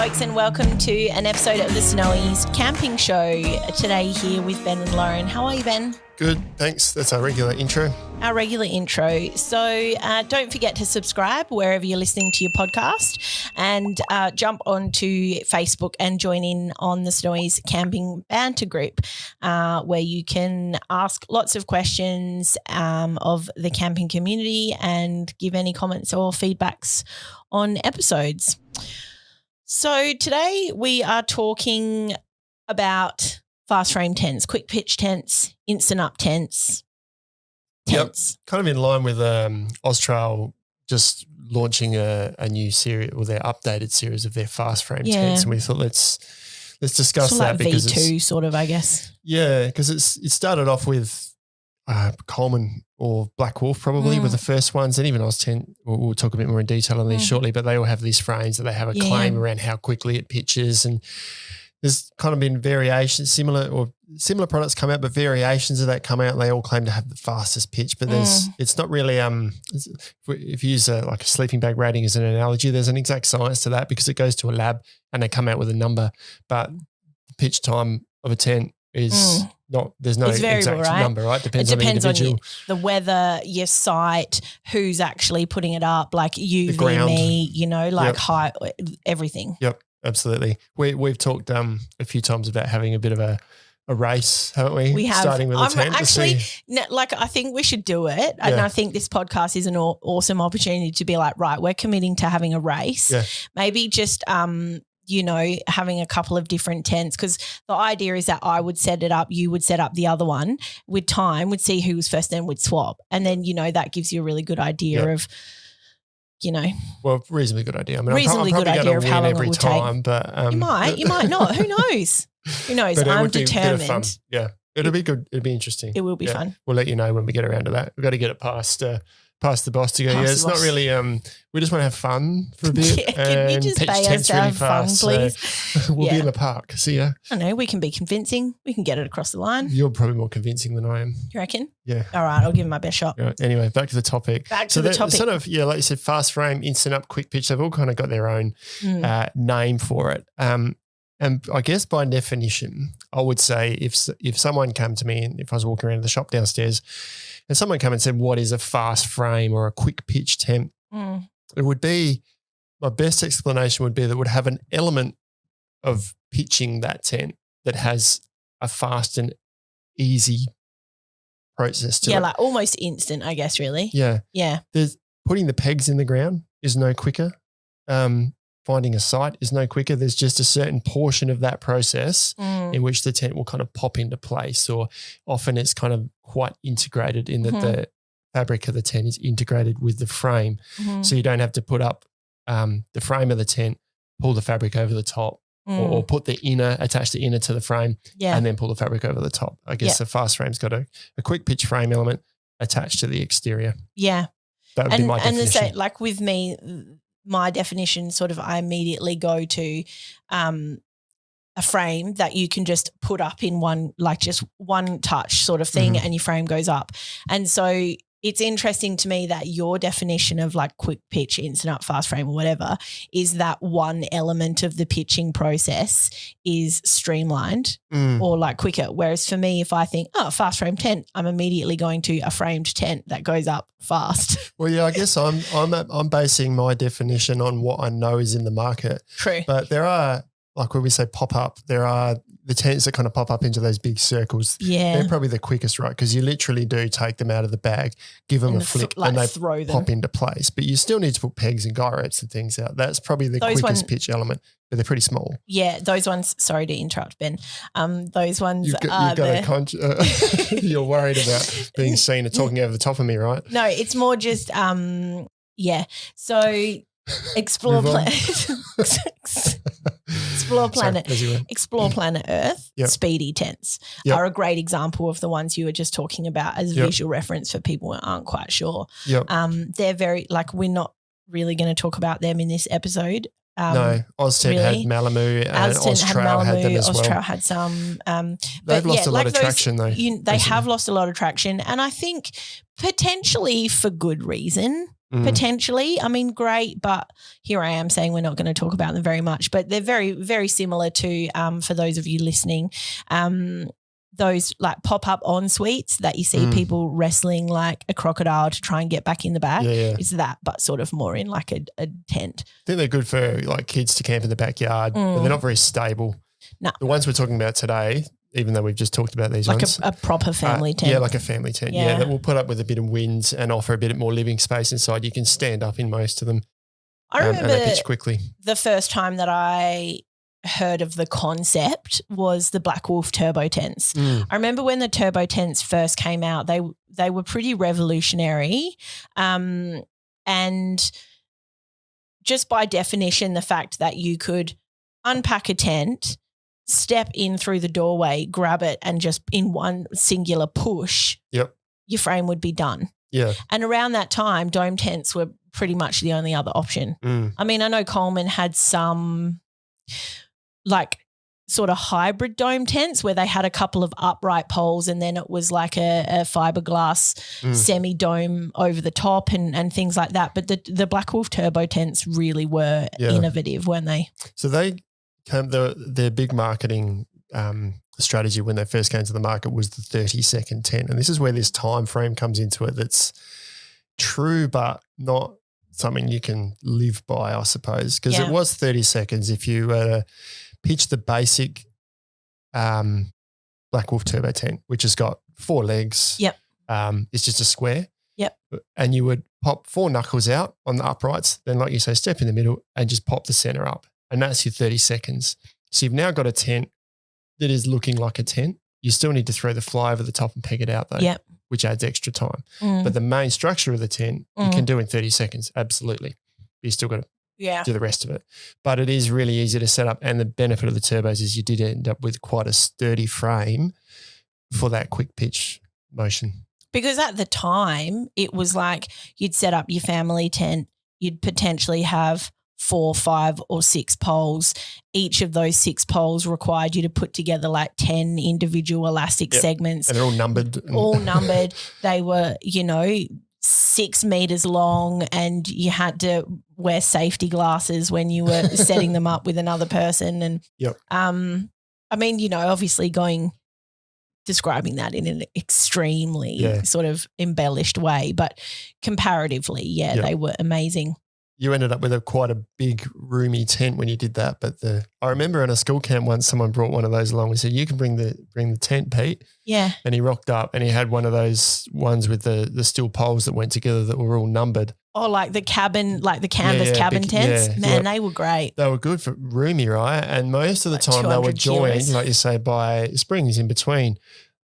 folks, and welcome to an episode of the Snowies Camping Show. Today here with Ben and Lauren. How are you, Ben? Good, thanks. That's our regular intro. Our regular intro. So don't forget to subscribe wherever you're listening to your podcast, and jump onto Facebook and join in on the Snowies Camping Banter group, where you can ask lots of questions of the camping community and give any comments or feedbacks on episodes. So today we are talking about fast frame tents, quick pitch tents, instant up tents. Yep, kind of in line with OZtrail just launching a new series, or their updated series of their fast frame tents, and we thought let's discuss sort that like because V2 it's sort of, I guess. Yeah, because it started off with Coleman or BlackWolf probably were the first ones, and even Oztent. We'll talk a bit more in detail on these shortly, but they all have these frames that they have a claim around how quickly it pitches, and there's kind of been variations, similar products come out, but variations of that come out. And they all claim to have the fastest pitch, but it's not really. If you use like a sleeping bag rating as an analogy, there's an exact science to that because it goes to a lab and they come out with a number, but the pitch time of a tent is not. There's no exact number, right? It depends on the individual. On the weather, your site, who's actually putting it up, like you, me, height, everything. Yep. Absolutely. We've talked a few times about having a bit of a race, haven't we? We have. Starting with a tent. Actually, I think we should do it. And I think this podcast is an awesome opportunity to be like, right, we're committing to having a race. Yeah. Maybe just, having a couple of different tents, because the idea is that I would set it up, you would set up the other one. With time, we'd see who was first, then we'd swap. And then, that gives you a really good idea of, well, reasonably good idea. I mean, reasonably good idea of how long it will take. But you might not. Who knows? Who knows? But I'm determined. Be a bit of fun. Yeah, it'll be good. It'll be interesting. It will be fun. We'll let you know when we get around to that. We've got to get it past the boss to go. It's not really. We just want to have fun for a bit. Can you just pay us to have fun, please? So we'll be in the park. See ya. I know we can be convincing. We can get it across the line. You're probably more convincing than I am. You reckon? Yeah. All right, I'll give it my best shot. Right, anyway, back to the topic. Sort of, like you said, fast frame, instant up, quick pitch. They've all kind of got their own name for it. And I guess by definition, I would say if someone came to me and if I was walking around the shop downstairs and someone came and said, what is a fast frame or a quick pitch tent? It would be, my best explanation would be that it would have an element of pitching that tent that has a fast and easy process to it. Yeah, like almost instant, I guess, really. Yeah. Yeah. There's putting the pegs in the ground is no quicker. Finding a site is no quicker. There's just a certain portion of that process in which the tent will kind of pop into place, or often it's kind of quite integrated in that the fabric of the tent is integrated with the frame. So you don't have to put up the frame of the tent, pull the fabric over the top or put the inner, attach the inner to the frame and then pull the fabric over the top. I guess the fast frame's got a quick pitch frame element attached to the exterior. Yeah. That would be my definition. And like with me, my definition sort of, I immediately go to a frame that you can just put up in one, like just one touch sort of thing and your frame goes up. And so it's interesting to me that your definition of like quick pitch, instant up, fast frame or whatever is that one element of the pitching process is streamlined or like quicker. Whereas for me, if I think, fast frame tent, I'm immediately going to a framed tent that goes up fast. Well, yeah, I guess I'm basing my definition on what I know is in the market. True. But there are, like when we say pop up, there are the tents that kind of pop up into those big circles. Yeah. They're probably the quickest, right? Because you literally do take them out of the bag, give them a flick and they throw them. Pop into place. But you still need to put pegs and guy ropes and things out. That's probably the quickest pitch element, but they're pretty small. Yeah, those ones, sorry to interrupt, Ben. Those ones you're worried about being seen or talking over the top of me, right? No, it's more just, So Explore Planet Earth, Speedy tents are a great example of the ones you were just talking about as a visual reference for people who aren't quite sure. They're very, like, we're not really going to talk about them in this episode. No, Oztent had Malamu and OZtrail had them as well. OZtrail had some. They've lost a lot of traction though. They have lost a lot of traction, and I think potentially for good reason. potentially. I mean, great, but here I am saying we're not going to talk about them very much, but they're very, very similar to, for those of you listening, those like pop-up en-suites that you see people wrestling like a crocodile to try and get back in the back. Yeah. It's that, but sort of more in like a tent. I think they're good for like kids to camp in the backyard, but they're not very stable. No. The ones we're talking about today, even though we've just talked about these like ones. a proper family tent. Yeah, like a family tent. Yeah, that will put up with a bit of wind and offer a bit more living space inside. You can stand up in most of them. I remember and they pitch quickly. The first time that I heard of the concept was the BlackWolf turbo tents. I remember when the turbo tents first came out, they were pretty revolutionary. And just by definition, the fact that you could unpack a tent, step in through the doorway, grab it, and just in one singular push, your frame would be done. Yeah. And around that time, dome tents were pretty much the only other option. I mean, I know Coleman had some like sort of hybrid dome tents where they had a couple of upright poles and then it was like a fiberglass semi-dome over the top and things like that. But the BlackWolf turbo tents really were innovative, weren't they? So they their big marketing strategy when they first came to the market was the 30-second tent. And this is where this time frame comes into it that's true but not something you can live by, I suppose, because it was 30 seconds if you pitch the basic BlackWolf turbo tent, which has got 4 legs. Yep. It's just a square. Yep. And you would pop 4 knuckles out on the uprights, then like you say, step in the middle and just pop the center up. And that's your 30 seconds. So you've now got a tent that is looking like a tent. You still need to throw the fly over the top and peg it out though, which adds extra time. But the main structure of the tent you can do in 30 seconds, absolutely. But you still got to do the rest of it. But it is really easy to set up, and the benefit of the turbos is you did end up with quite a sturdy frame for that quick pitch motion. Because at the time it was like you'd set up your family tent, you'd potentially have 4, 5 or 6 poles. Each of those 6 poles required you to put together like 10 individual elastic segments. And they're all numbered. They were, 6 meters long, and you had to wear safety glasses when you were setting them up with another person. And I mean, obviously describing that in an extremely sort of embellished way, but comparatively, they were amazing. You ended up with quite a big roomy tent when you did that. But I remember in a school camp once someone brought one of those along. We said, "You can bring the tent, Pete." Yeah. And he rocked up and he had one of those ones with the steel poles that went together that were all numbered. Oh, like the cabin, like the canvas cabin tents. Man, they were great. They were good for roomy, right? And most of the time they were joined, like you say, by springs in between.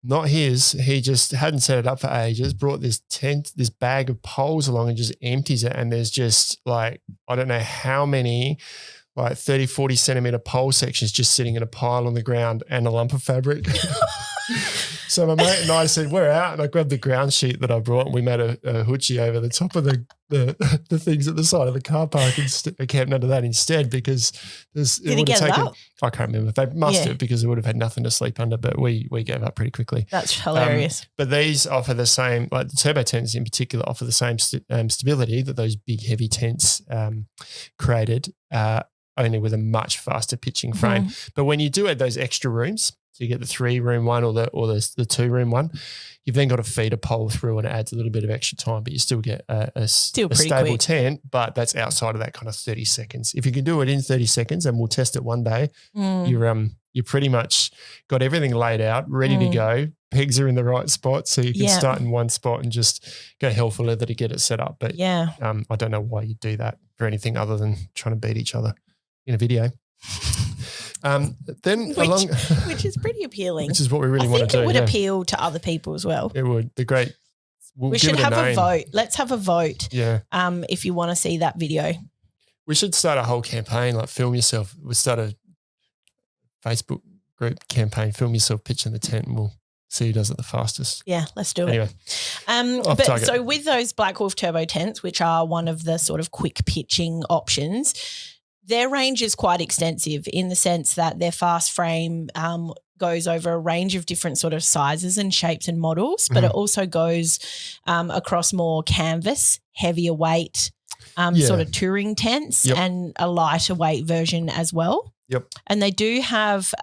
Not his. He just hadn't set it up for ages, brought this tent, this bag of poles along and just empties it. And there's just like, I don't know how many, like 30, 40 centimeter pole sections just sitting in a pile on the ground and a lump of fabric. So my mate and I said, we're out. And I grabbed the ground sheet that I brought and we made a hoochie over the top of the things at the side of the car park and camped under that instead because it would have taken, I can't remember. They must have because it would have had nothing to sleep under, but we gave up pretty quickly. That's hilarious. But these offer the same, like the turbo tents in particular, offer the same stability that those big heavy tents created, only with a much faster pitching frame. But when you do add those extra rooms, so you get the 3-room one or the 2-room one, you've then got to feed a pole through and it adds a little bit of extra time, but you still get a stable quick tent, but that's outside of that kind of 30 seconds. If you can do it in 30 seconds, and we'll test it one day, you pretty much got everything laid out, ready to go. Pegs are in the right spot, so you can start in one spot and just go hell for leather to get it set up. But I don't know why you do that for anything other than trying to beat each other in a video. Which is pretty appealing. Which is what we really want to do. It would appeal to other people as well. It would. We should have a vote. Let's have a vote. Yeah. If you want to see that video. We should start a whole campaign, like film yourself. We'll start a Facebook group campaign, film yourself pitching the tent, and we'll see who does it the fastest. Yeah, let's do it. Anyway. So with those BlackWolf turbo tents, which are one of the sort of quick pitching options, their range is quite extensive in the sense that their fast frame goes over a range of different sort of sizes and shapes and models, but it also goes across more canvas, heavier weight, sort of touring tents and a lighter weight version as well. Yep. And they do have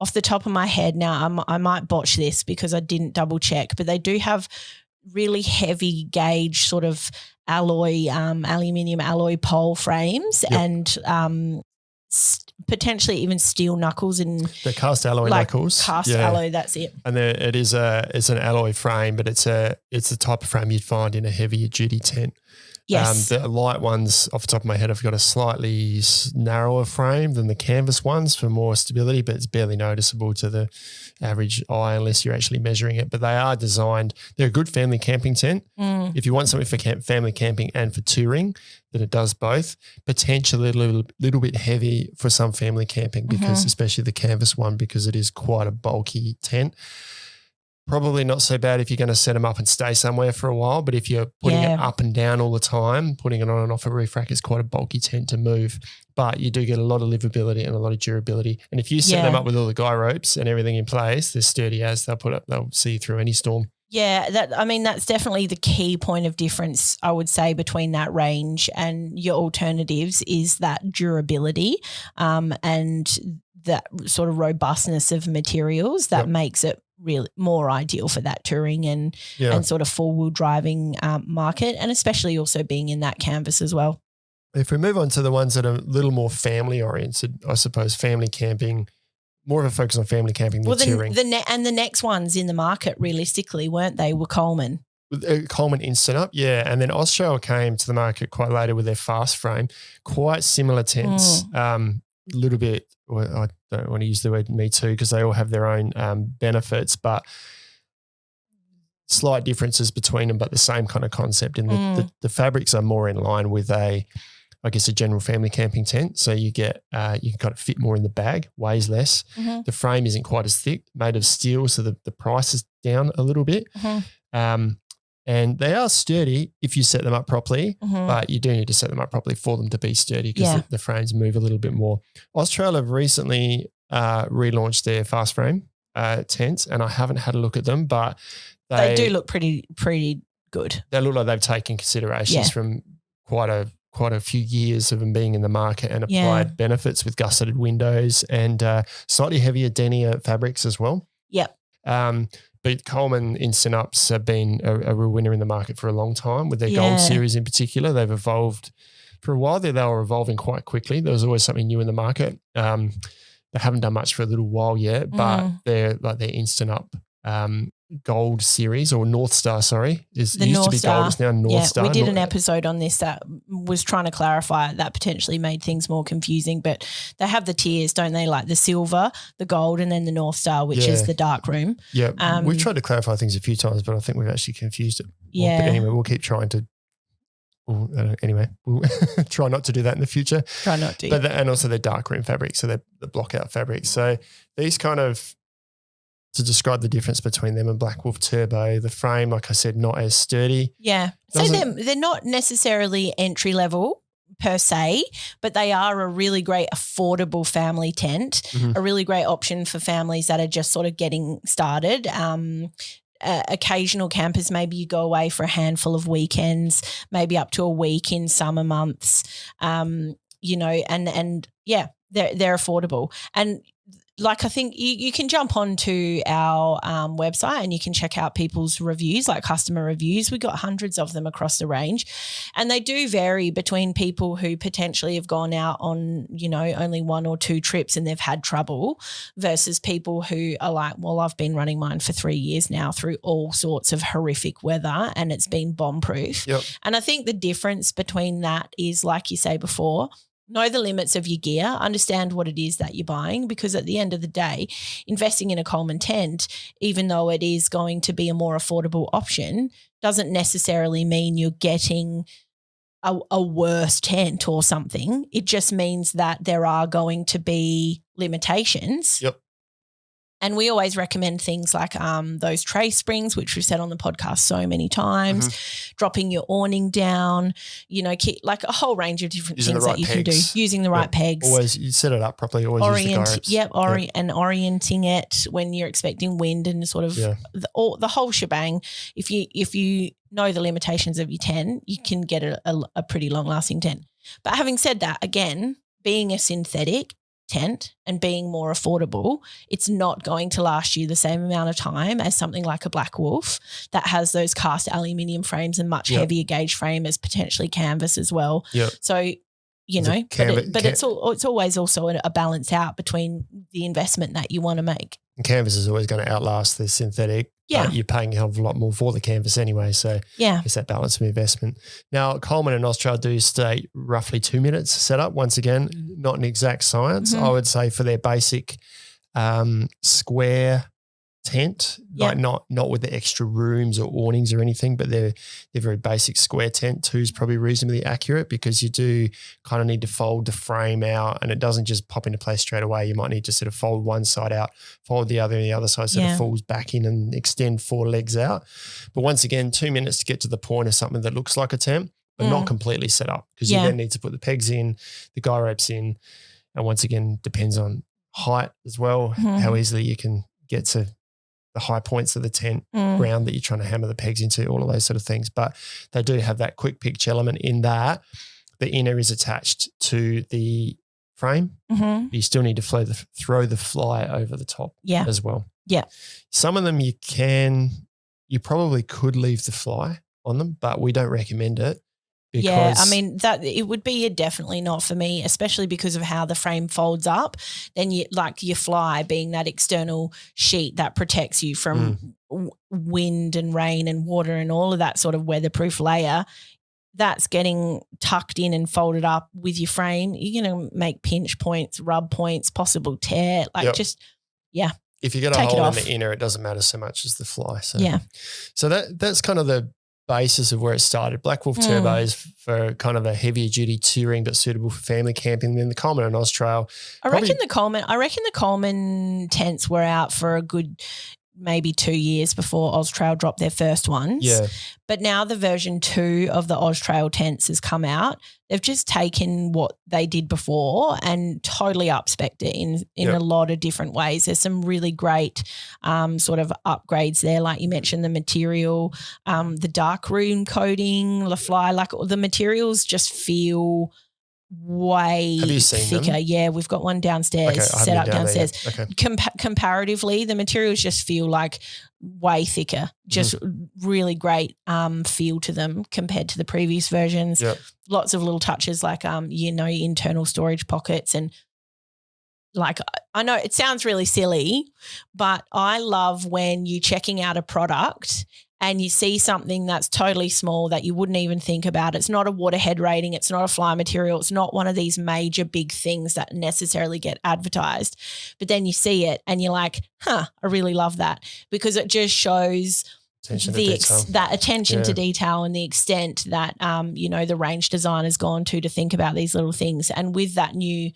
off the top of my head now, I might botch this because I didn't double check, but they do have really heavy gauge sort of alloy, aluminium alloy pole frames and potentially even steel knuckles in the cast alloy knuckles. Cast alloy, that's it. And it's an alloy frame, but it's the type of frame you'd find in a heavier duty tent. Yes. The light ones, off the top of my head, have got a slightly narrower frame than the canvas ones for more stability, but it's barely noticeable to the average eye unless you're actually measuring it. But they are designed, they're a good family camping tent. If you want something for family camping and for touring, then it does both. Potentially a little bit heavy for some family camping because especially the canvas one, because it is quite a bulky tent. Probably not so bad if you're going to set them up and stay somewhere for a while, but if you're putting it up and down all the time, putting it on and off a roof rack is quite a bulky tent to move. But you do get a lot of livability and a lot of durability. And if you set them up with all the guy ropes and everything in place, they're sturdy as they'll see you through any storm. Yeah, that's definitely the key point of difference, I would say, between that range and your alternatives is that durability and that sort of robustness of materials that makes it really more ideal for that touring and sort of four-wheel driving market, and especially also being in that canvas as well. If we move on to the ones that are a little more family-oriented, I suppose family camping, more of a focus on family camping than touring. The next ones in the market realistically, weren't they, were Coleman. Coleman Instant Up, and then OZtrail came to the market quite later with their Fast Frame, quite similar tents, a little bit, well, I don't want to use the word me too because they all have their own benefits, but slight differences between them, but the same kind of concept. And the fabrics are more in line with a general family camping tent. So you get, you can kind of fit more in the bag, weighs less. The frame isn't quite as thick, made of steel, so the price is down a little bit. And they are sturdy if you set them up properly, but you do need to set them up properly for them to be sturdy because the frames move a little bit more. OZtrail have recently relaunched their Fast Frame tents, and I haven't had a look at them, but they do look pretty good. They look like they've taken considerations from quite a few years of them being in the market and applied benefits with gusseted windows and slightly heavier denier fabrics as well. But Coleman Instant Ups have been a real winner in the market for a long time with their Gold Series in particular. They've evolved for a while there. They were evolving quite quickly. There was always something new in the market. They haven't done much for a little while yet, but they're like their Instant Up Gold Series or North Star, sorry. It used to be Gold, it's now North Star. We did an episode on this that was trying to clarify that potentially made things more confusing, but they have the tiers, don't they? Like the silver, the gold, and then the North Star, which is the dark room. Yeah, we've tried to clarify things a few times, but I think we've actually confused it. Yeah. But anyway, we'll keep trying to. We'll try not to do that in the future. Try not to. But and also they're dark room fabrics, so they're the blockout fabrics. So these kind of, to describe the difference between them and BlackWolf Turbo, the frame, like I said, not as sturdy. Yeah. So they're not necessarily entry level per se, but they are a really great affordable family tent, a really great option for families that are just sort of getting started. Occasional campers, maybe you go away for a handful of weekends, maybe up to a week in summer months, and they're affordable. And like I think you can jump onto our website and you can check out people's reviews, like customer reviews. We got hundreds of them across the range, and they do vary between people who potentially have gone out on, only one or two trips and they've had trouble versus people who are like, well, I've been running mine for 3 years now through all sorts of horrific weather and it's been bomb-proof. Yep. And I think the difference between that is, like you say before, know the limits of your gear, understand what it is that you're buying, because at the end of the day, investing in a Coleman tent, even though it is going to be a more affordable option, doesn't necessarily mean you're getting a worse tent or something. It just means that there are going to be limitations. Yep. And we always recommend things like those tray springs, which we've said on the podcast so many times, dropping your awning down, like a whole range of different things that you can do. Using the right pegs. Always you set it up properly. Always use the guy ropes. And orienting it when you're expecting wind and sort of the whole shebang. If you know the limitations of your tent, you can get a pretty long-lasting tent. But having said that, again, being a synthetic tent and being more affordable, it's not going to last you the same amount of time as something like a BlackWolf that has those cast aluminium frames and much heavier gauge frame as potentially canvas as well. Yep. So, it's always also a balance out between the investment that you want to make. And canvas is always going to outlast the synthetic. Yeah. You're paying a hell of a lot more for the canvas anyway. So it's that balance of investment. Now, Coleman and OZtrail do state roughly 2 minutes setup. Once again, not an exact science. I would say for their basic square tent, like not with the extra rooms or awnings or anything, but they're very basic square tent. 2 is probably reasonably accurate because you do kind of need to fold the frame out and it doesn't just pop into place straight away. You might need to sort of fold one side out, fold the other, and the other side sort of falls back in and extend 4 legs out. But once again, 2 minutes to get to the point of something that looks like a tent, but not completely set up because you then need to put the pegs in, the guy ropes in, and once again, depends on height as well, how easily you can get to the high points of the tent, ground that you're trying to hammer the pegs into, all of those sort of things. But they do have that quick pitch element in that the inner is attached to the frame. You still need to throw the fly over the top as well. Yeah. Some of them you probably could leave the fly on them, but we don't recommend it. I mean that it would be definitely not for me, especially because of how the frame folds up. Then your fly being that external sheet that protects you from wind and rain and water and all of that sort of weatherproof layer. That's getting tucked in and folded up with your frame. You're going to make pinch points, rub points, possible tear. If you get a hole in the inner, it doesn't matter so much as the fly. So that's kind of the basis of where it started. BlackWolf turbos for kind of a heavier duty touring but suitable for family camping. Then the Coleman and OZtrail. I reckon the Coleman tents were out for a good maybe 2 years before OZtrail dropped their first ones. Yeah. But now the version 2 of the OZtrail tents has come out. They've just taken what they did before and totally upspec'd it in a lot of different ways. There's some really great sort of upgrades there. Like you mentioned, the material, the dark room coating, the fly, like the materials just feel way Have you seen thicker. Them? Yeah, we've got one downstairs, set up downstairs. Okay. Comparatively, the materials just feel like way thicker, just really great feel to them compared to the previous versions. Yep. Lots of little touches like, internal storage pockets and like I know it sounds really silly, but I love when you're checking out a product and you see something that's totally small that you wouldn't even think about. It's not a waterhead rating. It's not a fly material. It's not one of these major big things that necessarily get advertised. But then you see it and you're like, I really love that because it just shows that attention to detail and the extent that, the range design has gone to think about these little things. And with that new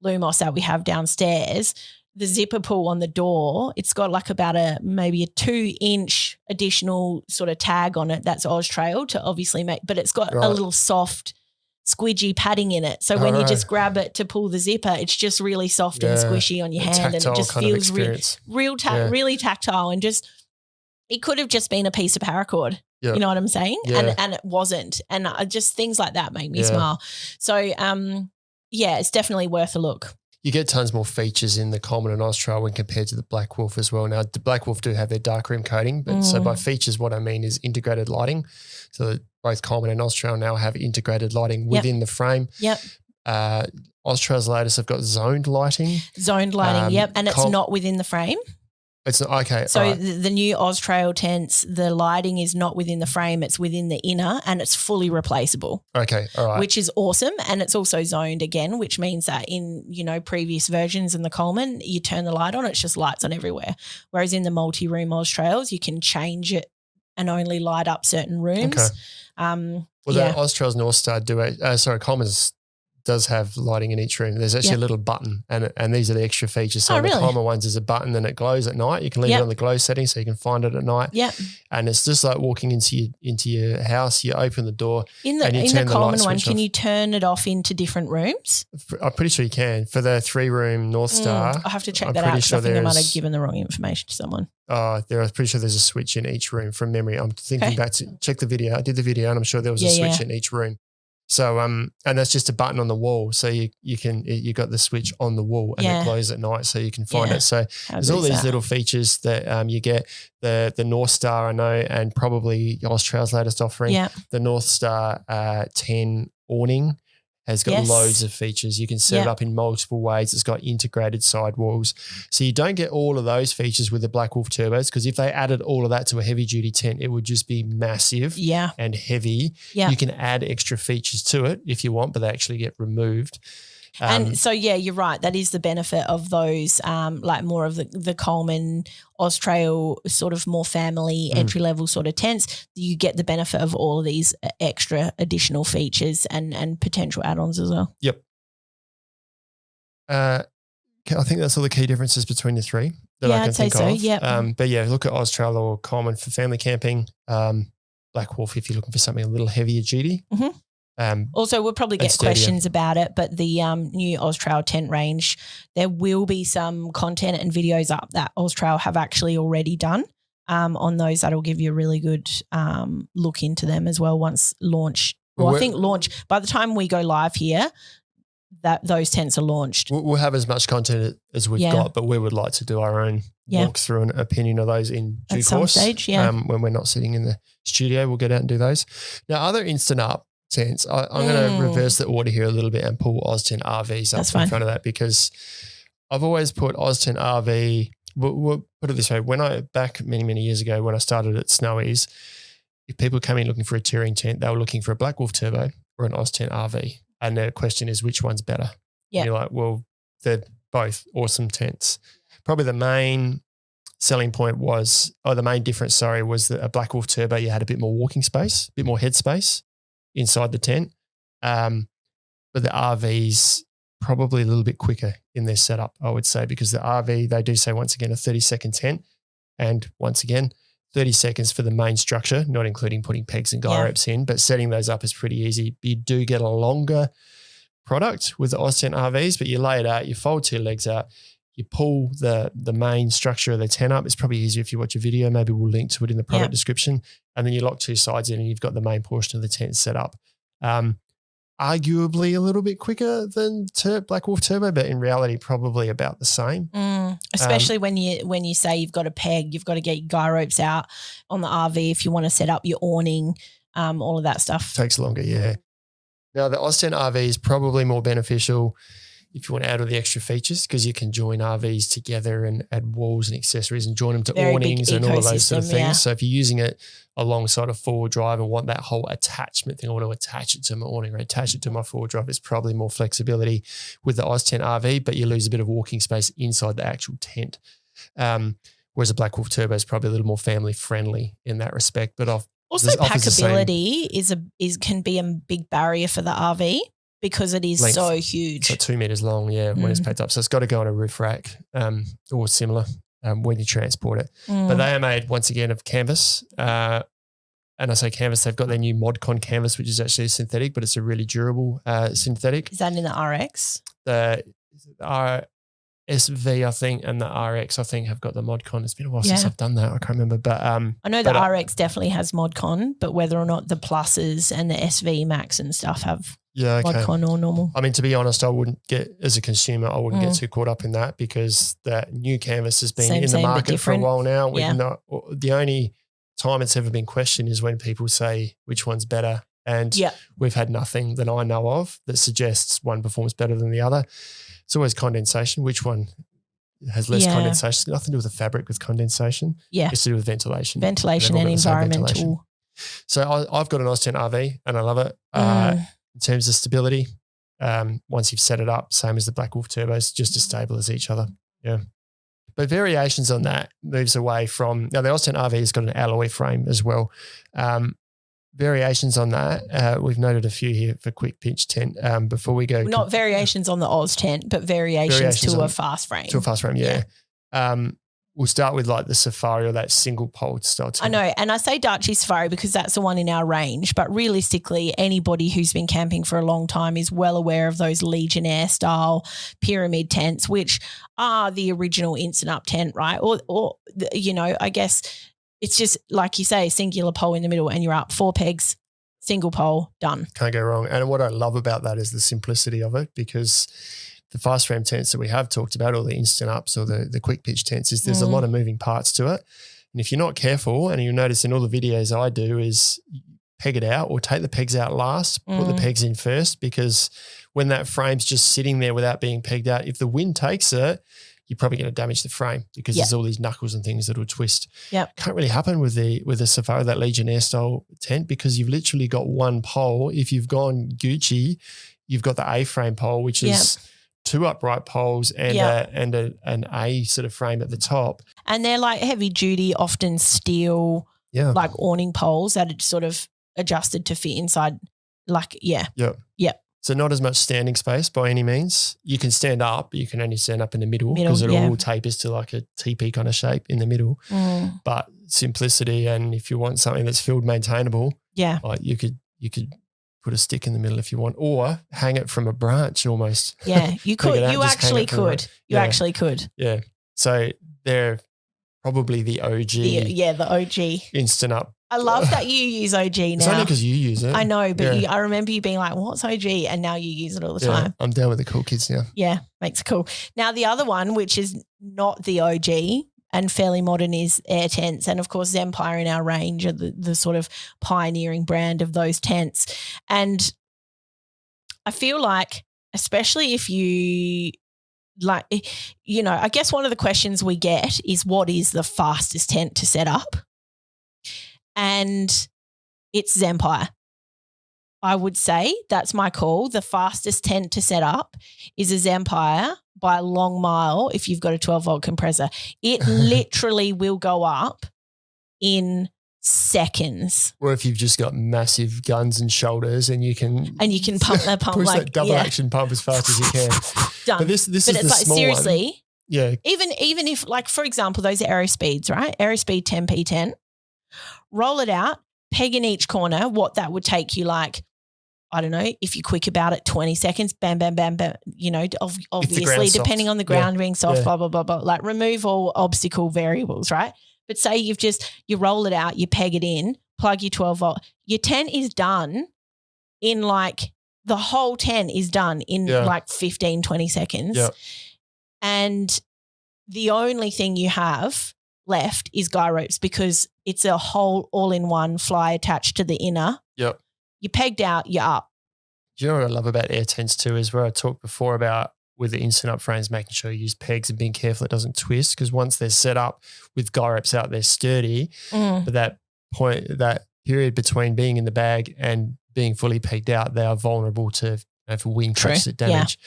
Lumos that we have downstairs, the zipper pull on the door, it's got like about maybe a 2-inch additional sort of tag on it. That's OZtrail to obviously make, but it's got a little soft squidgy padding in it. So when you just grab it to pull the zipper, it's just really soft and squishy on your hand, and it just feels really tactile, and just it could have just been a piece of paracord. Yep. You know what I'm saying? Yeah. And it wasn't. And just things like that make me smile. So it's definitely worth a look. You get tons more features in the Coleman and OZtrail when compared to the BlackWolf as well. Now, the BlackWolf do have their darkroom coating, but so by features, what I mean is integrated lighting. So that both Coleman and OZtrail now have integrated lighting within the frame. Yep. OZtrail's latest have got zoned lighting. And it's not within the frame. It's not, okay. So the new OZtrail tents, the lighting is not within the frame, it's within the inner, and it's fully replaceable. Okay, all right. Which is awesome, and it's also zoned again, which means that in, previous versions in the Coleman, you turn the light on, it's just lights on everywhere. Whereas in the multi-room OZtrails, you can change it and only light up certain rooms. Okay. The OZtrail's North Star Coleman's does have lighting in each room. There's actually a little button, and these are the extra features. So the common ones is a button and it glows at night. You can leave it on the glow setting so you can find it at night. Yeah. And it's just like walking into your house. You open the door in the Coleman one. Can you turn it off into different rooms? I'm pretty sure you can. For the 3-room North Star, I have to check that out because I think I might have given the wrong information to someone. I'm pretty sure there's a switch in each room from memory. I'm thinking back to check the video. I did the video and I'm sure there was a switch in each room. So, and that's just a button on the wall. So you got the switch on the wall and it glows at night so you can find it. So there's all these little features that you get. The North Star, I know, and probably OZtrail's latest offering, the North Star 10 awning has got loads of features. You can set it up in multiple ways. It's got integrated sidewalls. So you don't get all of those features with the BlackWolf turbos because if they added all of that to a heavy-duty tent, it would just be massive and heavy. Yeah. You can add extra features to it if you want, but they actually get removed. And so, you're right. That is the benefit of those, like more of the Coleman, OZtrail sort of more family entry-level sort of tents. You get the benefit of all of these extra additional features and potential add-ons as well. Yep. I think that's all the key differences between the three that I can think of. Yep. But look at OZtrail or Coleman for family camping. BlackWolf if you're looking for something a little heavier duty. Mm-hmm. Also, we'll probably get questions about it, but the new OZtrail tent range, there will be some content and videos up that OZtrail have actually already done on those. That'll give you a really good look into them as well once launch. Well, I think launch, by the time we go live here, that those tents are launched. We'll have as much content as we've got, but we would like to do our own walkthrough and opinion of those in due course. Some stage, when we're not sitting in the studio, we'll get out and do those. Now, other Instant Up tents. I'm going to reverse the order here a little bit and pull Oztent RVs up in front of that because I've always put Oztent RV. We'll put it this way: back many years ago when I started at Snowies, if people came in looking for a touring tent, they were looking for a BlackWolf turbo or an Oztent RV, and the question is which one's better. Yeah, you're like, well, they're both awesome tents. Probably the main selling point was, the main difference, was that a BlackWolf turbo you had a bit more walking space, a bit more head space inside the tent. But the RV's probably a little bit quicker in their setup, I would say, because the RV, they do say once again a 30-second tent. And once again, 30 seconds for the main structure, not including putting pegs and guy ropes in, but setting those up is pretty easy. You do get a longer product with the Oztent RVs, but you lay it out, you fold 2 legs out, you pull the main structure of the tent up. It's probably easier if you watch a video. Maybe we'll link to it in the product description. And then you lock 2 sides in and you've got the main portion of the tent set up. Arguably a little bit quicker than BlackWolf Turbo, but in reality probably about the same. Especially when you say you've got a peg, you've got to get your guy ropes out on the RV if you want to set up your awning, all of that stuff. Takes longer, yeah. Now the Oztent RV is probably more beneficial if you want to add all the extra features because you can join RVs together and add walls and accessories and join them to awnings and all of those sort of things. Yeah. So if you're using it alongside a 4-wheel drive and want that whole attachment thing, I want to attach it to my awning or attach it to my 4-wheel drive, it's probably more flexibility with the Oztent RV, but you lose a bit of walking space inside the actual tent. Whereas a BlackWolf Turbo is probably a little more family friendly in that respect. But also packability can be a big barrier for the RV. Because it is length. So huge. It's like 2 meters long, when it's packed up. So it's got to go on a roof rack or similar when you transport it. But they are made, once again, of canvas. And I say canvas, they've got their new ModCon canvas, which is actually synthetic, but it's a really durable synthetic. Is that in the RX? The RSV, I think, and the RX, I think, have got the ModCon. It's been a while since I've done that. I can't remember. But I know the RX definitely has ModCon, but whether or not the Pluses and the SV Max and stuff have ModCon or normal. I mean, to be honest, I wouldn't get, as a consumer, I wouldn't get too caught up in that because that new canvas has been in the market for a while now. The only time it's ever been questioned is when people say which one's better. And we've had nothing that I know of that suggests one performs better than the other. It's always condensation. Which one has less condensation? Nothing to do with the fabric with condensation. Yeah. It's to do with ventilation. Ventilation and environmental. So I've got an Oztent RV and I love it. In terms of stability, once you've set it up, same as the BlackWolf turbos, just as stable as each other. Yeah. But variations on that moves away from, now the Oztent RV has got an alloy frame as well. variations on that. We've noted a few here for quick pitch tent. Before we go, not variations on the Oz tent, but variations to a fast frame. To a fast frame, yeah. We'll start with like the Safari or that single pole style tent. I know, and I say Darchie Safari because that's the one in our range, but realistically anybody who's been camping for a long time is well aware of those Legionnaire style pyramid tents, which are the original Instant Up tent, right? Or you know, I guess it's just like you say, singular pole in the middle and you're up, 4 pegs, single pole, done. Can't go wrong. And what I love about that is the simplicity of it, because the fast frame tents that we have talked about, or the Instant Ups or the quick pitch tents, is there's a lot of moving parts to it. And if you're not careful, and you'll notice in all the videos I do, is peg it out or take the pegs out last, put the pegs in first, because when that frame's just sitting there without being pegged out, if the wind takes it, you're probably going to damage the frame because there's all these knuckles and things that will twist. Can't really happen with the Safari, that Legionnaire style tent, because you've literally got one pole. If you've gone Gucci, you've got the A-frame pole, which is 2 upright poles and an A sort of frame at the top. And they're like heavy duty, often steel, like awning poles that are sort of adjusted to fit inside. Like, So not as much standing space by any means. You can stand up, but you can only stand up in the middle because it all tapers to like a teepee kind of shape in the middle. But simplicity, and if you want something that's field maintainable, like you could put a stick in the middle if you want, or hang it from a branch almost. Yeah, you could. You actually could. You actually could. Yeah. So they're probably the OG. The OG. Instant Up. I love that you use OG now. It's only because you use it. I know, but I remember you being like, what's OG? And now you use it all the time. I'm down with the cool kids now. Yeah, makes it cool. Now the other one, which is not the OG and fairly modern, is air tents. And of course, Zempire in our range are the sort of pioneering brand of those tents. And I feel like, especially if you like, you know, I guess one of the questions we get is, what is the fastest tent to set up? And it's Zempire. I would say that's my call. The fastest tent to set up is a Zempire by a long mile if you've got a 12-volt compressor. It literally will go up in seconds. Or if you've just got massive guns and shoulders and you can pump that pump, push like that double action pump as fast as you can. Done. But this is it's the like, small seriously, one. Yeah. Even if, like, for example, those are Aerospeeds, right? Aerospeed 10P10. Roll it out, peg in each corner, what that would take you, like, I don't know, if you're quick about it, 20 seconds, bam, bam, bam, bam, you know, obviously depending on the ground being soft, blah, blah, blah, blah, like remove all obstacle variables, right? But say you roll it out, you peg it in, plug your 12-volt, your tent is done in like, the whole tent is done in like 15, 20 seconds. Yep. And the only thing you have left is guy ropes, because it's a whole all-in-one fly attached to the inner. Yep. You're pegged out, you're up. Do you know what I love about air tents too, is where I talked before about with the Instant Up frames, making sure you use pegs and being careful it doesn't twist, because once they're set up with guy ropes out, they're sturdy. But that period between being in the bag and being fully pegged out, they are vulnerable to if a wind touches it, damage.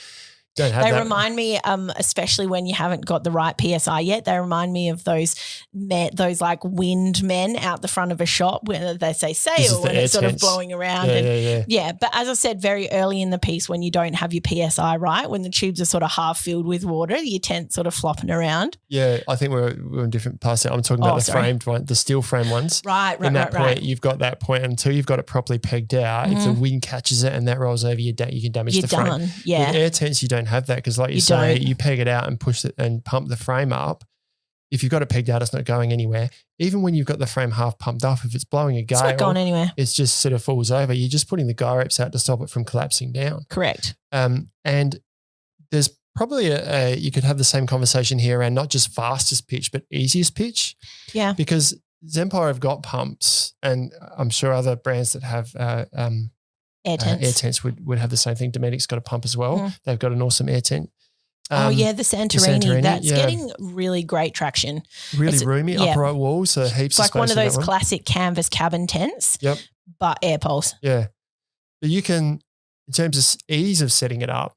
Don't have that. Remind me, especially when you haven't got the right PSI yet, they remind me of those like wind men out the front of a shop where they say sail and it's sort of blowing around. Yeah. But as I said very early in the piece, when you don't have your PSI right, when the tubes are sort of half filled with water, your tent's sort of flopping around. Yeah, I think we're in different parts. I'm talking about the framed one, the steel frame ones. Right. Point, you've got that point until you've got it properly pegged out. If the wind catches it and that rolls over, you can damage the frame. Done. Yeah. With air tents, you don't have that, because like you say, you peg it out and push it and pump the frame up. If you've got it pegged out, it's not going anywhere. Even when you've got the frame half pumped up, if it's blowing a gale, it's not going anywhere. It's just sort of falls over. You're just putting the guy ropes out to stop it from collapsing down. Correct. And there's probably you could have the same conversation here around not just fastest pitch, but easiest pitch. Yeah. Because Zempire have got pumps, and I'm sure other brands that have air tents would have the same thing. Dometic's got a pump as well. They've got an awesome air tent. The Santorini. That's getting really great traction. Really roomy, upright walls, so heaps of space. It's like one of those classic canvas cabin tents, but air poles. Yeah. But you can, in terms of ease of setting it up,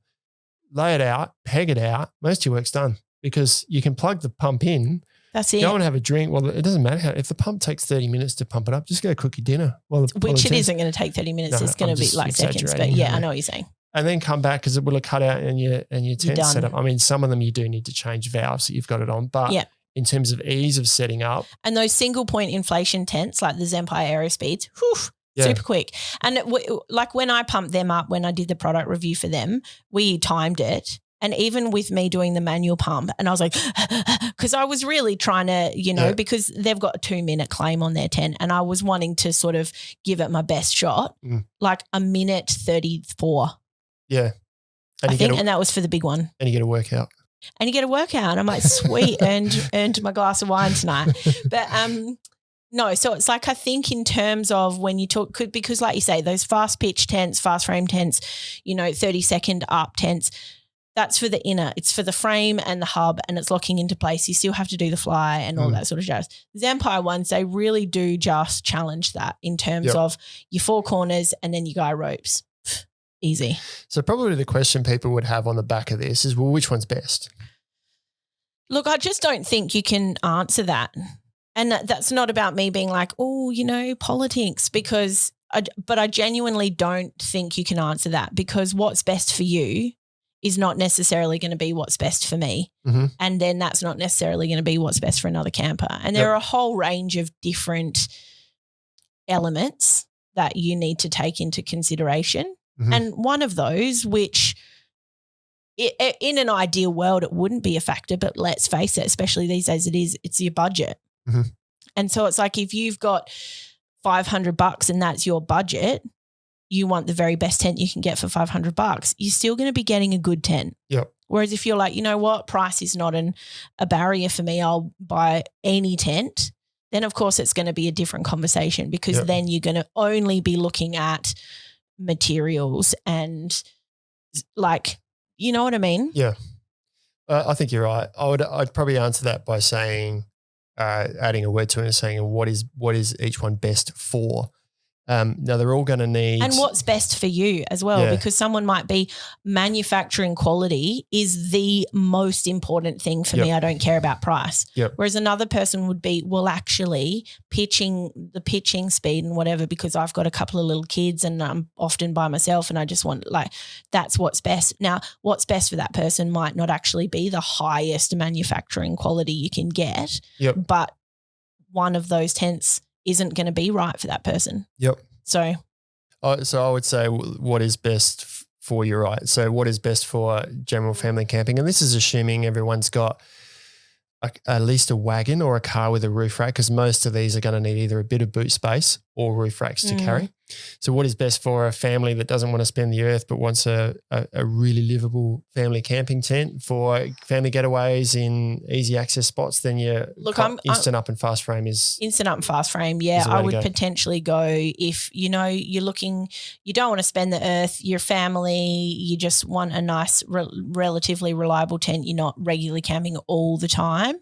lay it out, peg it out, most of your work's done, because you can plug the pump in. That's it. Go and have a drink. Well, it doesn't matter if the pump takes 30 minutes to pump it up, just go cook your dinner. Which it isn't going to take 30 minutes. It's going to be like seconds. But yeah, I know what you're saying. And then come back because it will have cut out and your tent setup. I mean, some of them you do need to change valves that you've got it on, but in terms of ease of setting up. And those single point inflation tents like the Zenpai Aerospeeds, super quick. And like when I pumped them up, when I did the product review for them, we timed it. And even with me doing the manual pump, and I was like, because I was really trying to, because they've got a 2-minute claim on their tent, and I was wanting to sort of give it my best shot, like a minute 34. Yeah. And that was for the big one. And you get a workout. And I'm like, sweet, earned my glass of wine tonight. But no, so it's like I think in terms of when you talk, because like you say, those fast pitch tents, fast frame tents, 30-second up tents, that's for the inner. It's for the frame and the hub, and it's locking into place. You still have to do the fly and all that sort of jazz. Zenpai ones, they really do just challenge that in terms of your 4 corners and then your guy ropes. Easy. So probably the question people would have on the back of this is, well, which one's best? Look, I just don't think you can answer that. And that's not about me being like, politics, but I genuinely don't think you can answer that, because what's best for you is not necessarily going to be what's best for me. Mm-hmm. And then that's not necessarily going to be what's best for another camper. And there are a whole range of different elements that you need to take into consideration. Mm-hmm. And one of those, which in an ideal world, it wouldn't be a factor, but let's face it, especially these days it's your budget. Mm-hmm. And so it's like if you've got $500 and that's your budget, you want the very best tent you can get for $500, you're still going to be getting a good tent. Yep. Whereas if you're like, you know what, price is not a barrier for me, I'll buy any tent, then of course it's going to be a different conversation, because then you're going to only be looking at materials and like, you know what I mean? Yeah. I think you're right. I'd probably answer that by saying, adding a word to it and saying, what is each one best for? Now they're all going to need. And what's best for you as well, because someone might be manufacturing quality is the most important thing for me. I don't care about price. Whereas another person would be, well, actually pitching speed and whatever, because I've got a couple of little kids and I'm often by myself and I just want, like, that's what's best. Now, what's best for that person might not actually be the highest manufacturing quality you can get, but one of those tents isn't going to be right for that person. So I would say what is best for you, right? So what is best for general family camping? And this is assuming everyone's got at least a wagon or a car with a roof rack, because most of these are going to need either a bit of boot space or roof racks to carry. So what is best for a family that doesn't want to spend the earth but wants a really livable family camping tent? For family getaways in easy access spots, then Instant Up and Fast Frame is... Instant Up and Fast Frame, I would potentially go if, you're looking, you don't want to spend the earth, your family, you just want a nice, relatively reliable tent, you're not regularly camping all the time.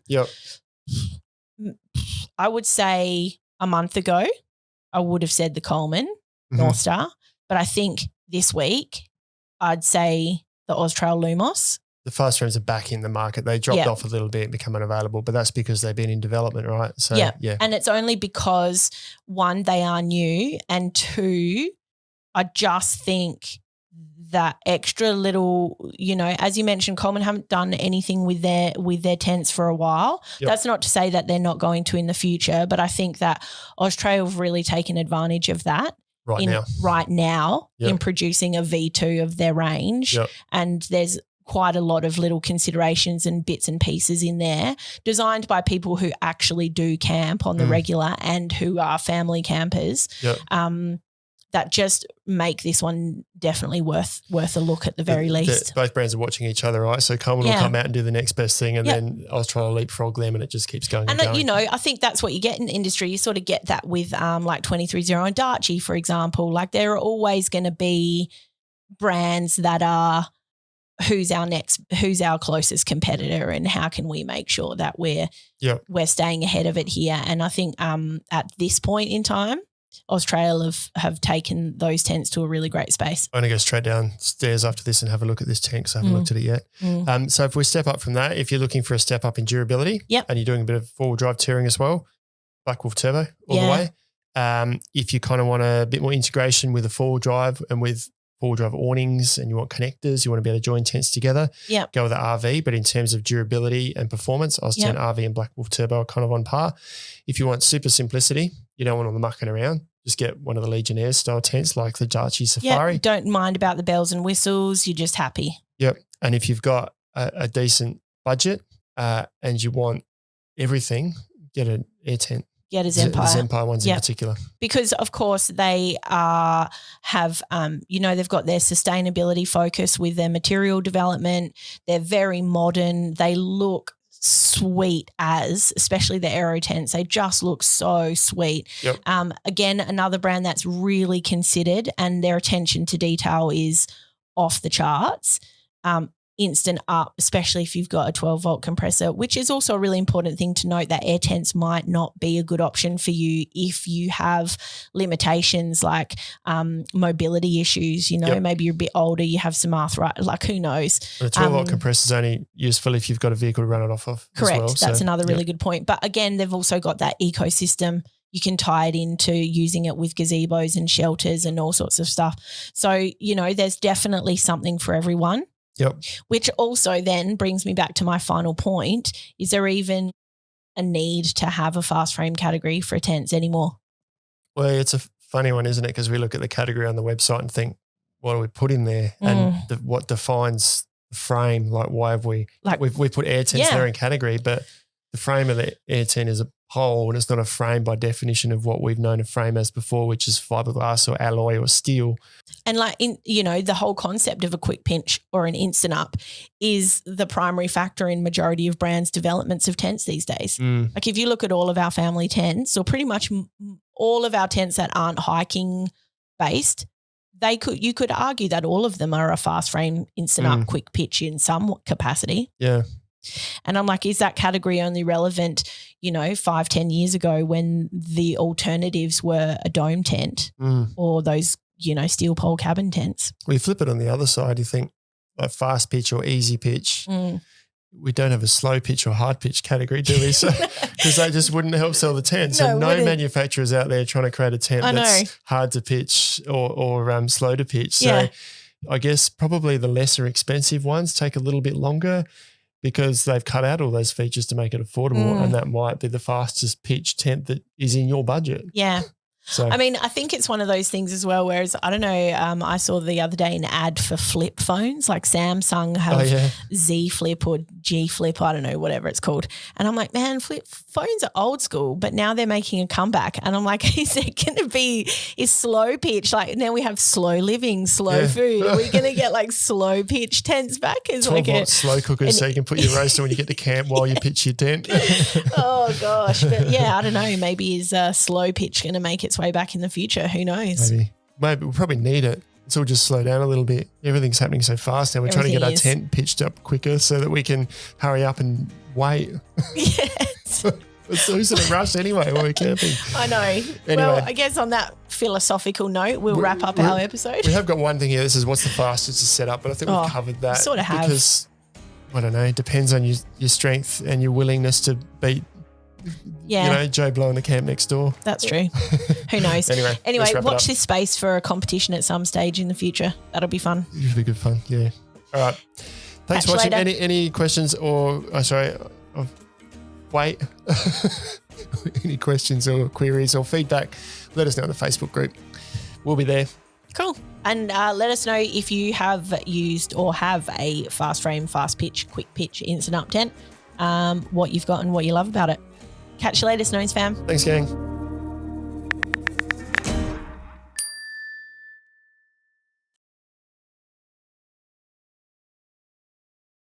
I would say a month ago, I would have said the Coleman North Star, but I think this week I'd say the OZtrail Lumos. The Fast Frames are back in the market. They dropped off a little bit and become unavailable, but that's because they've been in development, right? So and it's only because, one, they are new, and two, I just think that extra little, as you mentioned, Coleman haven't done anything with their tents for a while. That's not to say that they're not going to in the future, but I think that OZtrail have really taken advantage of that right now in producing a V2 of their range. And there's quite a lot of little considerations and bits and pieces in there designed by people who actually do camp on the regular and who are family campers. That just make this one definitely worth a look at the very least. Both brands are watching each other, right? So Coleman will come out and do the next best thing, and then I'll try to leapfrog them, and it just keeps going. And going. I think that's what you get in the industry. You sort of get that with like 230 and Darchi, for example. Like there are always going to be brands that are who's our closest competitor, and how can we make sure that we're staying ahead of it here. And I think at this point in time, OZtrail have taken those tents to a really great space. I'm going to go straight downstairs after this and have a look at this tent because I haven't looked at it yet. So if we step up from that, if you're looking for a step up in durability and you're doing a bit of four-wheel drive touring as well, BlackWolf Turbo all the way. If you kind of want a bit more integration with a four-wheel drive and with four-wheel drive awnings and you want connectors, you want to be able to join tents together, go with the RV. But in terms of durability and performance, Oztent RV and BlackWolf Turbo are kind of on par. If you want super simplicity, you don't want all the mucking around, just get one of the Legionnaire style tents like the Darchi Safari. Don't mind about the bells and whistles. You're just happy. Yep. And if you've got a decent budget and you want everything, get an air tent. Get a Zempire. The Zempire ones in particular. Because, of course, they have, they've got their sustainability focus with their material development. They're very modern. They look sweet especially the aero tents. They just look so sweet. Yep. Again, another brand that's really considered and their attention to detail is off the charts. Instant Up, especially if you've got a 12-volt compressor, which is also a really important thing to note, that air tents might not be a good option for you if you have limitations like mobility issues, maybe you're a bit older, you have some arthritis, like who knows. The 12-volt compressor is only useful if you've got a vehicle to run it off of. Correct. As well, That's another really good point. But again, they've also got that ecosystem. You can tie it into using it with gazebos and shelters and all sorts of stuff. So, there's definitely something for everyone. Yep. Which also then brings me back to my final point. Is there even a need to have a fast frame category for tents anymore? Well, it's a funny one, isn't it? Because we look at the category on the website and think, what do we put in there? And what defines the frame? Like, why have we put air tents there in category, but the frame of the air tent is a pole and it's not a frame by definition of what we've known a frame as before, which is fiberglass or alloy or steel. And the whole concept of a quick pinch or an instant up is the primary factor in majority of brands' developments of tents these days. Like if you look at all of our family tents or pretty much all of our tents that aren't hiking based, you could argue that all of them are a fast frame instant up quick pitch in some capacity. Yeah. And I'm like, is that category only relevant, 5-10 years ago when the alternatives were a dome tent or those, steel pole cabin tents? We flip it on the other side. You think like fast pitch or easy pitch. We don't have a slow pitch or hard pitch category, do we? So because that just wouldn't help sell the tent. So no manufacturers out there trying to create a tent that's hard to pitch or slow to pitch. So I guess probably the lesser expensive ones take a little bit longer, because they've cut out all those features to make it affordable, and that might be the fastest pitch tent that is in your budget. Yeah. So, I mean, I think it's one of those things as well, whereas I don't know, I saw the other day an ad for flip phones, like Samsung have Z Flip or G Flip, I don't know, whatever it's called. And I'm like, man, flip phones are old school, but now they're making a comeback. And I'm like, is it going to be slow pitch? Like now we have slow living, slow food. Are we going to get like slow pitch tents back? It's 12 like watt slow cookers so you can put your roaster when you get to camp while you pitch your tent. Oh gosh. But yeah, I don't know. Maybe is slow pitch going to make its way back in the future? Who knows? Maybe we'll probably need it. It's all just slow down a little bit. Everything's happening so fast now. We're trying to get our tent pitched up quicker so that we can hurry up and wait. Yes. It's always in a rush anyway when we're camping. I know. Anyway. Well, I guess on that philosophical note, we'll wrap up our episode. We have got one thing here. This is what's the fastest to set up, but I think we've covered that. Sort of have. Because, I don't know, it depends on your strength and your willingness to beat Joe Blow in the camp next door. That's true. Who knows? Anyway, watch this space for a competition at some stage in the future. That'll be fun. It'll be good fun. Yeah. All right. Thanks for watching. Any questions wait. Any questions or queries or feedback, let us know in the Facebook group. We'll be there. Cool. And let us know if you have used or have a fast frame, fast pitch, quick pitch, instant up tent, what you've got and what you love about it. Catch you later, Snows fam. Thanks, gang.